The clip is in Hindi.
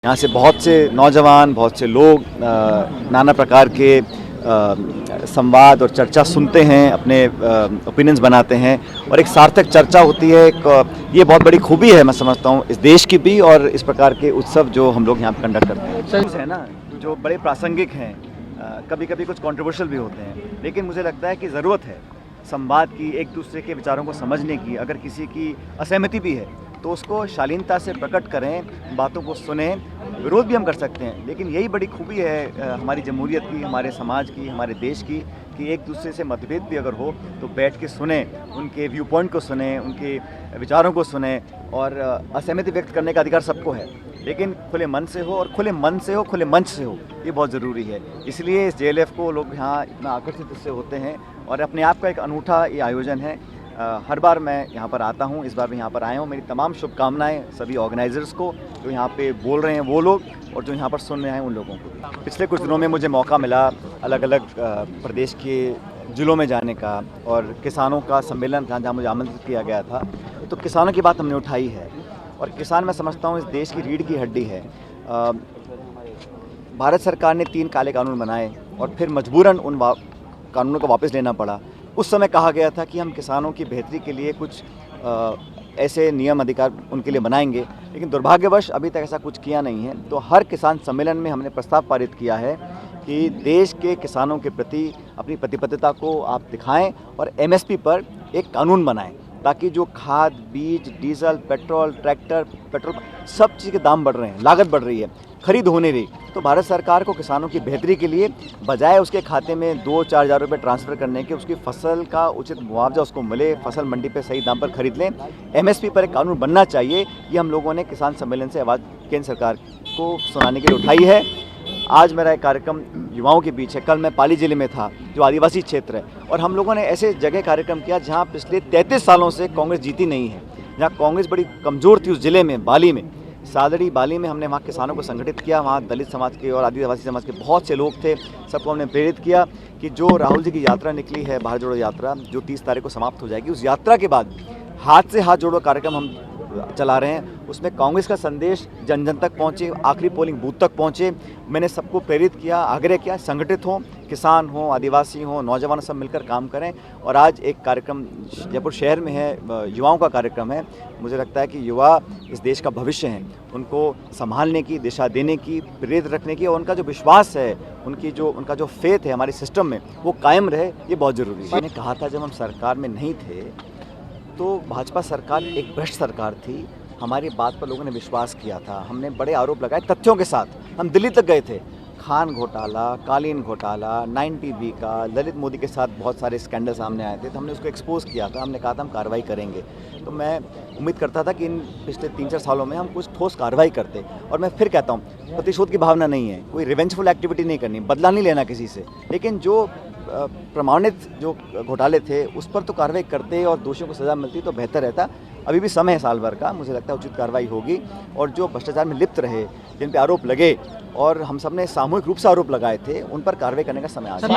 यहाँ से बहुत से नौजवान, बहुत से लोग नाना प्रकार के संवाद और चर्चा सुनते हैं, अपने ओपिनियंस बनाते हैं और एक सार्थक चर्चा होती है। ये बहुत बड़ी खूबी है, मैं समझता हूँ, इस देश की भी और इस प्रकार के उत्सव जो हम लोग यहाँ पर कंडक्ट करते हैं। सही है ना, जो बड़े प्रासंगिक हैं, कभी कभी कुछ कंट्रोवर्शियल भी होते हैं, लेकिन मुझे लगता है कि ज़रूरत है संवाद की, एक दूसरे के विचारों को समझने की। अगर किसी की असहमति भी है तो उसको शालीनता से प्रकट करें, बातों को सुने। विरोध भी हम कर सकते हैं, लेकिन यही बड़ी खूबी है हमारी जमहूरियत की, हमारे समाज की, हमारे देश की, कि एक दूसरे से मतभेद भी अगर हो तो बैठ के सुने, उनके व्यू पॉइंट को सुने, उनके विचारों को सुने। और असहमति व्यक्त करने का अधिकार सबको है, लेकिन खुले मन से हो, और खुले मन से हो, खुले मंच से हो, ये बहुत ज़रूरी है। इसलिए इस JLF को लोग यहाँ इतना आकर्षित इससे होते हैं और अपने आप का एक अनूठा ये आयोजन है। हर बार मैं यहाँ पर आता हूँ, इस बार भी यहाँ पर आया हूँ। मेरी तमाम शुभकामनाएं सभी ऑर्गेनाइज़र्स को, जो यहाँ पे बोल रहे हैं वो लोग, और जो यहाँ पर सुन रहे हैं उन लोगों को। पिछले कुछ दिनों में मुझे मौका मिला अलग अलग प्रदेश के ज़िलों में जाने का, और किसानों का सम्मेलन था जहाँ मुझे आमंत्रित किया गया था। तो किसानों की बात हमने उठाई है, और किसान, मैं समझता हूँ, इस देश की रीढ़ की हड्डी है। भारत सरकार ने 3 काले कानून बनाए और फिर मजबूरन उन कानूनों को वापस लेना पड़ा। उस समय कहा गया था कि हम किसानों की बेहतरी के लिए कुछ ऐसे नियम अधिकार उनके लिए बनाएंगे, लेकिन दुर्भाग्यवश अभी तक ऐसा कुछ किया नहीं है। तो हर किसान सम्मेलन में हमने प्रस्ताव पारित किया है कि देश के किसानों के प्रति अपनी प्रतिबद्धता को आप दिखाएं और MSP पर एक कानून बनाएं, ताकि जो खाद, बीज, डीजल, पेट्रोल, ट्रैक्टर, सब चीज़ के दाम बढ़ रहे हैं, लागत बढ़ रही है, खरीद होने रही। तो भारत सरकार को किसानों की बेहतरी के लिए, बजाय उसके खाते में 2-4 हज़ार रुपये ट्रांसफ़र करने के, उसकी फसल का उचित मुआवजा उसको मिले, फसल मंडी पे सही दाम पर खरीद लें। MSP पर एक कानून बनना चाहिए। ये हम लोगों ने किसान सम्मेलन से आवाज़ केंद्र सरकार को सुनाने के लिए उठाई है। आज मेरा एक कार्यक्रम युवाओं के बीच है। कल मैं पाली ज़िले में था, जो आदिवासी क्षेत्र है, और हम लोगों ने ऐसे जगह कार्यक्रम किया जहाँ पिछले 33 सालों से कांग्रेस जीती नहीं है, जहाँ कांग्रेस बड़ी कमज़ोर थी। उस ज़िले में, बाली में, सादड़ी बाली में, हमने वहाँ किसानों को संगठित किया। वहाँ दलित समाज के और आदिवासी समाज के बहुत से लोग थे। सबको हमने प्रेरित किया कि जो राहुल जी की यात्रा निकली है, भारत जोड़ो यात्रा, जो 30 तारीख को समाप्त हो जाएगी, उस यात्रा के बाद हाथ से हाथ जोड़ो कार्यक्रम हम चला रहे हैं। उसमें कांग्रेस का संदेश जन जन तक पहुँचे, आखिरी पोलिंग बूथ तक पहुँचे। मैंने सबको प्रेरित किया, आग्रह किया, संगठित हों, किसान हों, आदिवासी हों, नौजवान, सब मिलकर काम करें। और आज एक कार्यक्रम जयपुर शहर में है, युवाओं का कार्यक्रम है। मुझे लगता है कि युवा इस देश का भविष्य हैं, उनको संभालने की, दिशा देने की, प्रेरित रखने की, और उनका जो विश्वास है, उनका जो फेथ है हमारे सिस्टम में, वो कायम रहे, ये बहुत ज़रूरी है। मैंने कहा था, जब हम सरकार में नहीं थे तो भाजपा सरकार एक भ्रष्ट सरकार थी। हमारी बात पर लोगों ने विश्वास किया था। हमने बड़े आरोप लगाए तथ्यों के साथ। हम दिल्ली तक गए थे। खान घोटाला, कालीन घोटाला, 9TB का, ललित मोदी के साथ बहुत सारे स्कैंडल सामने आए थे, तो हमने उसको एक्सपोज किया था। हमने कहा था हम कार्रवाई करेंगे। तो मैं उम्मीद करता था कि इन पिछले 3-4 सालों में हम कुछ ठोस कार्रवाई करते। और मैं फिर कहता हूँ, प्रतिशोध की भावना नहीं है, कोई रिवेंजफुल एक्टिविटी नहीं करनी, बदला नहीं लेना किसी से, लेकिन जो प्रमाणित जो घोटाले थे उस पर तो कार्रवाई करते और दोषियों को सज़ा मिलती तो बेहतर रहता। अभी भी समय है साल भर का, मुझे लगता है उचित कार्रवाई होगी। और जो भ्रष्टाचार में लिप्त रहे, जिन पे आरोप लगे और हम सब ने सामूहिक रूप से आरोप लगाए थे, उन पर कार्रवाई करने का समय आ गया।